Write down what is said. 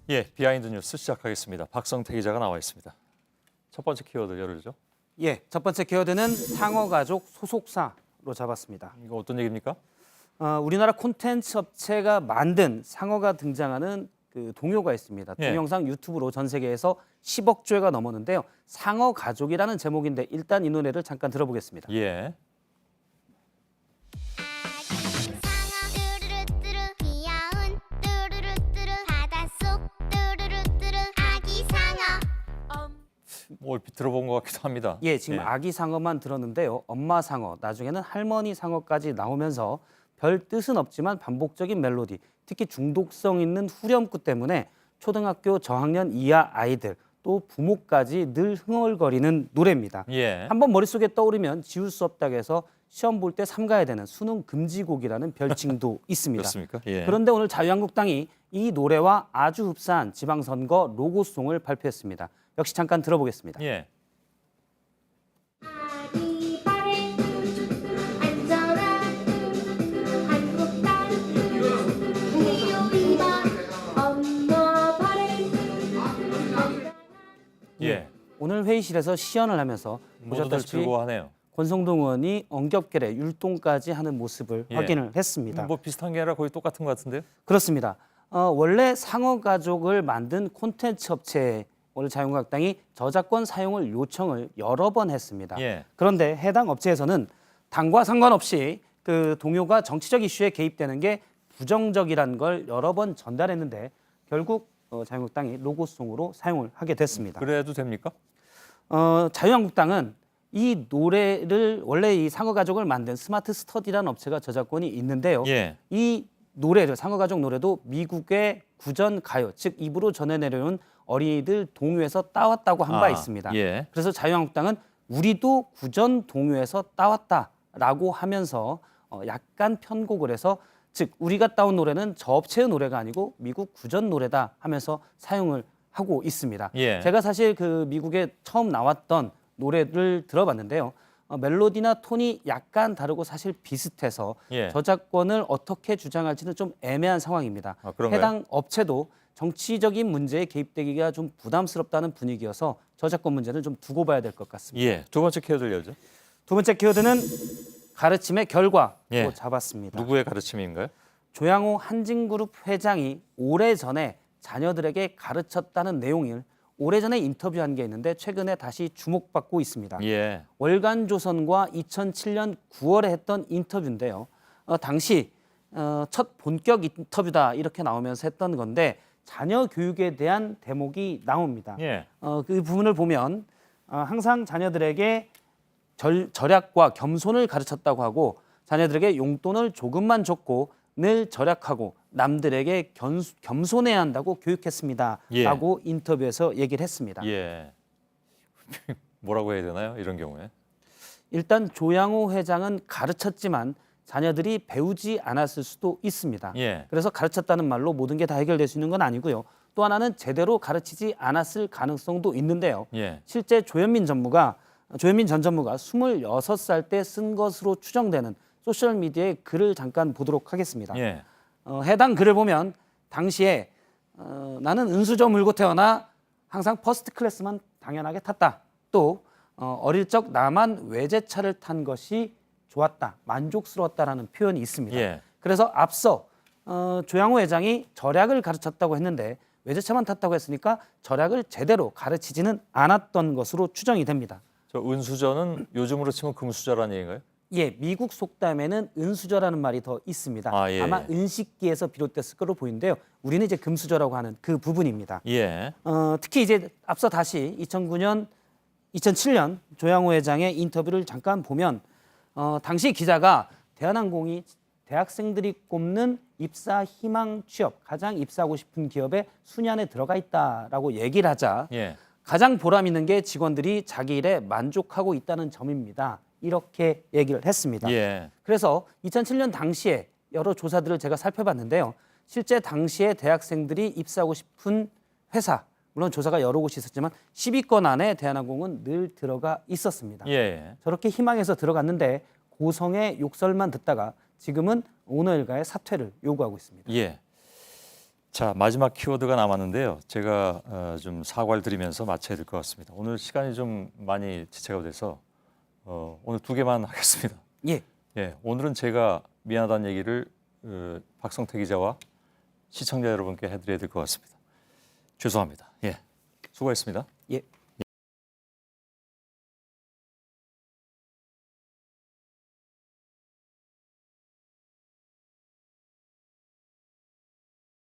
예, 비하인드 뉴스 시작하겠습니다. 박성태 기자가 나와 있습니다. 첫 번째 키워드 열어주죠. 예, 첫 번째 키워드는 상어가족 소속사로 잡았습니다. 이거 어떤 얘기입니까? 우리나라 콘텐츠 업체가 만든 상어가 등장하는 그 동요가 있습니다. 예. 동영상 유튜브로 전 세계에서 10억 조회가 넘었는데요. 상어 가족이라는 제목인데 일단 이 노래를 잠깐 들어보겠습니다. 예. 상어 뚜루루뚜루 귀여운 뚜루루뚜루 바닷속 뚜루루뚜루 아기 상어 뭐 얼핏 들어본 것 같기도 합니다. 예, 지금 아기 상어만 들었는데요. 엄마 상어, 나중에는 할머니 상어까지 나오면서 별 뜻은 없지만 반복적인 멜로디, 특히 중독성 있는 후렴구 때문에 초등학교 저학년 이하 아이들 또 부모까지 늘 흥얼거리는 노래입니다. 예. 한번 머릿속에 떠오르면 지울 수 없다고 해서 시험 볼 때 삼가야 되는 수능 금지곡이라는 별칭도 있습니다. 그렇습니까? 예. 그런데 오늘 자유한국당이 이 노래와 아주 흡사한 지방선거 로고송을 발표했습니다. 역시 잠깐 들어보겠습니다. 예. 아기 발에 앉아라 한국 땅 우리 엄마 발에 예. 오늘 회의실에서 시연을 하면서 모두들 보셨다시피 즐거워하네요. 권성동 의원이 엉겹결에 율동까지 하는 모습을 예. 확인을 했습니다. 뭐 비슷한 게 아니라 거의 똑같은 것 같은데요? 그렇습니다. 원래 상어 가족을 만든 콘텐츠 업체에 오늘 자유한국당이 저작권 사용을 요청을 여러 번 했습니다. 예. 그런데 해당 업체에서는 당과 상관없이 그 동요가 정치적 이슈에 개입되는 게 부정적이라는 걸 여러 번 전달했는데 결국 자유한국당이 로고송으로 사용을 하게 됐습니다. 그래도 됩니까? 자유한국당은 이 노래를 원래 이 상어 가족을 만든 스마트 스터디라는 업체가 저작권이 있는데요. 예. 이 노래를 상어 가족 노래도 미국의 구전 가요, 즉 입으로 전해 내려온 어린이들 동요에서 따왔다고 한 바 있습니다. 예. 그래서 자유한국당은 우리도 구전 동요에서 따왔다라고 하면서 약간 편곡을 해서 즉 우리가 따온 노래는 저 업체의 노래가 아니고 미국 구전 노래다 하면서 사용을 하고 있습니다. 예. 제가 사실 그 미국에 처음 나왔던 노래를 들어봤는데요. 멜로디나 톤이 약간 다르고 사실 비슷해서 예. 저작권을 어떻게 주장할지는 좀 애매한 상황입니다. 아, 그런가요? 해당 업체도 정치적인 문제에 개입되기가 좀 부담스럽다는 분위기여서 저작권 문제는 좀 두고 봐야 될 것 같습니다. 예. 두 번째 키워드 열죠. 두 번째 키워드는 가르침의 결과로 예. 잡았습니다. 누구의 가르침인가요? 조양호 한진그룹 회장이 오래전에 자녀들에게 가르쳤다는 내용을 오래전에 인터뷰한 게 있는데 최근에 다시 주목받고 있습니다. 예. 월간조선과 2007년 9월에 했던 인터뷰인데요. 당시 첫 본격 인터뷰다 이렇게 나오면서 했던 건데 자녀 교육에 대한 대목이 나옵니다. 예. 그 부분을 보면 항상 자녀들에게 절약과 겸손을 가르쳤다고 하고 자녀들에게 용돈을 조금만 줬고 늘 절약하고 남들에게 겸손해야 한다고 교육했습니다. 예. 라고 인터뷰에서 얘기를 했습니다. 예. 뭐라고 해야 되나요? 이런 경우에. 일단 조양호 회장은 가르쳤지만 자녀들이 배우지 않았을 수도 있습니다. 예. 그래서 가르쳤다는 말로 모든 게 다 해결될 수 있는 건 아니고요. 또 하나는 제대로 가르치지 않았을 가능성도 있는데요. 예. 실제 조현민 전 전무가 26살 때 쓴 것으로 추정되는 소셜미디어의 글을 잠깐 보도록 하겠습니다. 예. 해당 글을 보면 당시에 나는 은수저 물고 태어나 항상 퍼스트 클래스만 당연하게 탔다. 또 어릴 적 나만 외제차를 탄 것이 좋았다, 만족스러웠다라는 표현이 있습니다. 예. 그래서 앞서 조양호 회장이 절약을 가르쳤다고 했는데 외제차만 탔다고 했으니까 절약을 제대로 가르치지는 않았던 것으로 추정이 됩니다. 저 은수저는 요즘으로 치면 금수저라는 얘기인가요? 예, 미국 속담에는 은수저라는 말이 더 있습니다. 아, 예, 아마 예. 은식기에서 비롯됐을 거로 보이는데요. 우리는 이제 금수저라고 하는 그 부분입니다. 예. 특히 이제 앞서 다시 2007년 조양호 회장의 인터뷰를 잠깐 보면 당시 기자가 대한항공이 대학생들이 꼽는 입사 희망 취업, 가장 입사하고 싶은 기업에 순위 안에 들어가 있다라고 얘기를 하자 예. 가장 보람 있는 게 직원들이 자기 일에 만족하고 있다는 점입니다. 이렇게 얘기를 했습니다. 예. 그래서 2007년 당시에 여러 조사들을 제가 살펴봤는데요. 실제 당시에 대학생들이 입사하고 싶은 회사, 물론 조사가 여러 곳이 있었지만 10위권 안에 대한항공은 늘 들어가 있었습니다. 예. 저렇게 희망해서 들어갔는데 고성의 욕설만 듣다가 지금은 오너 일가의 사퇴를 요구하고 있습니다. 예. 자, 마지막 키워드가 남았는데요. 제가 좀 사과를 드리면서 마쳐야 될 것 같습니다. 오늘 시간이 좀 많이 지체가 돼서 오늘 2개만 하겠습니다. 예. 예, 오늘은 제가 미안하다는 얘기를 박성태 기자와 시청자 여러분께 해드려야 될 것 같습니다. 죄송합니다. 예, 수고했습니다. 예.